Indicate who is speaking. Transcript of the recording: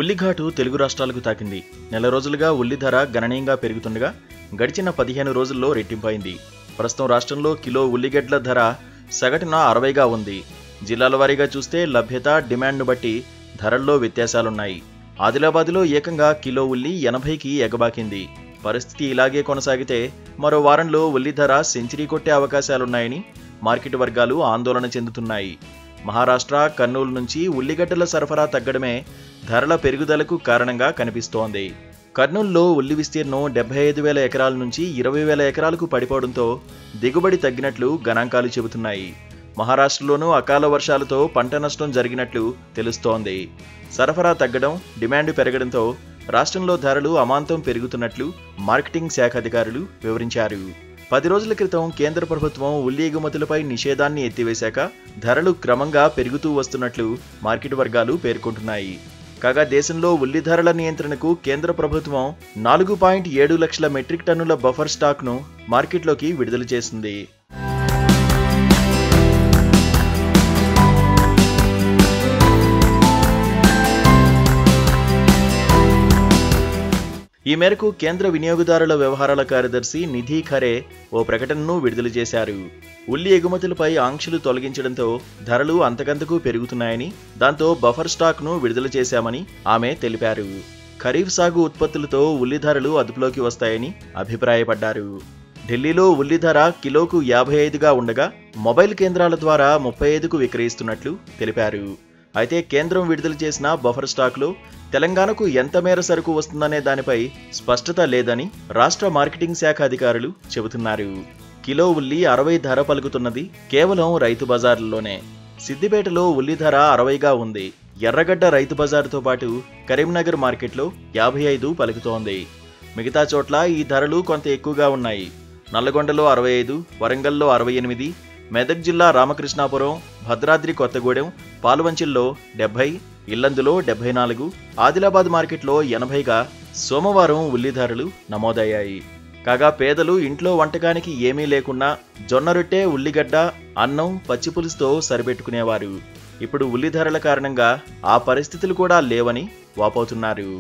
Speaker 1: ఉల్లిఘాటు తెలుగు రాష్ట్రాలకు తాకింది. నెల రోజులుగా ఉల్లి ధర గణనీయంగా పెరుగుతుండగా గడిచిన 15 రోజుల్లో రెట్టింపైంది. ప్రస్తుతం రాష్ట్రంలో కిలో ఉల్లిగడ్డల ధర సగటున 60గా ఉంది. జిల్లాల వారీగా చూస్తే లభ్యత, డిమాండ్ను బట్టి ధరల్లో వ్యత్యాసాలున్నాయి. ఆదిలాబాద్లో ఏకంగా కిలో ఉల్లి 80కి ఎగబాకింది. పరిస్థితి ఇలాగే కొనసాగితే మరో వారంలో ఉల్లి ధర సెంచరీ కొట్టే అవకాశాలున్నాయని మార్కెట్ వర్గాలు ఆందోళన చెందుతున్నాయి. మహారాష్ట్ర, కర్నూలు నుంచి ఉల్లిగడ్డల సరఫరా తగ్గడమే ధరల పెరుగుదలకు కారణంగా కనిపిస్తోంది. కర్నూలులో ఉల్లి విస్తీర్ణం 75,000 ఎకరాల నుంచి 20,000 ఎకరాలకు పడిపోవడంతో దిగుబడి తగ్గినట్లు గణాంకాలు చెబుతున్నాయి. మహారాష్ట్రలోనూ అకాల వర్షాలతో పంట నష్టం జరిగినట్లు తెలుస్తోంది. సరఫరా తగ్గడం, డిమాండ్ పెరగడంతో రాష్ట్రంలో ధరలు అమాంతం పెరుగుతున్నట్లు మార్కెటింగ్ శాఖ అధికారులు వివరించారు. 10 రోజుల క్రితం కేంద్ర ప్రభుత్వం ఉల్లి ఎగుమతులపై నిషేధాన్ని ఎత్తివేశాక ధరలు క్రమంగా పెరుగుతూ వస్తున్నట్లు మార్కెట్ వర్గాలు పేర్కొంటున్నాయి. కాగా దేశంలో ఉల్లి ధరల నియంత్రణకు కేంద్ర ప్రభుత్వం 4.7 లక్షల మెట్రిక్ టన్నుల బఫర్ స్టాక్ను మార్కెట్లోకి విడుదల చేసింది. ఈ మేరకు కేంద్ర వినియోగదారుల వ్యవహారాల కార్యదర్శి నిధి ఖరే ఓ ప్రకటనను విడుదల చేశారు. ఉల్లి ఎగుమతులపై ఆంక్షలు తొలగించడంతో ధరలు అంతకంతకు పెరుగుతున్నాయని, దాంతో బఫర్ స్టాక్ను విడుదల చేశామని ఆమె తెలిపారు. ఖరీఫ్ సాగు ఉత్పత్తులతో ఉల్లి ధరలు అదుపులోకి వస్తాయని అభిప్రాయపడ్డారు. ఢిల్లీలో ఉల్లి ధర కిలోకు 55గా ఉండగా మొబైల్ కేంద్రాల ద్వారా 35కు విక్రయిస్తున్నట్లు తెలిపారు. అయితే కేంద్రం విడుదల చేసిన బఫర్ స్టాక్లో తెలంగాణకు ఎంత మేర సరుకు వస్తుందనే దానిపై స్పష్టత లేదని రాష్ట్ర మార్కెటింగ్ శాఖ అధికారులు చెబుతున్నారు. కిలో ఉల్లి 60 ధర పలుకుతున్నది కేవలం రైతు బజార్లలోనే. సిద్దిపేటలో ఉల్లి ధర 60గా ఉంది. ఎర్రగడ్డ రైతు బజారుతో పాటు కరీంనగర్ మార్కెట్లో 55 పలుకుతోంది. మిగతా చోట్ల ఈ ధరలు కొంత ఎక్కువగా ఉన్నాయి. నల్లగొండలో 65, వరంగల్లో 68, మెదక్ జిల్లా రామకృష్ణాపురం, భద్రాద్రి కొత్తగూడెం, పాల్వంచిల్లో 70, ఇల్లందులో 74, ఆదిలాబాద్ మార్కెట్లో 80గా సోమవారం ఉల్లి ధరలు నమోదయ్యాయి. కాగా పేదలు ఇంట్లో వంటకానికి ఏమీ లేకున్నా జొన్న రొట్టె, ఉల్లిగడ్డ, అన్నం, పచ్చిపులుసుతో సరిపెట్టుకునేవారు. ఇప్పుడు ఉల్లి ధరల కారణంగా ఆ పరిస్థితులు కూడా లేవని వాపోతున్నారు.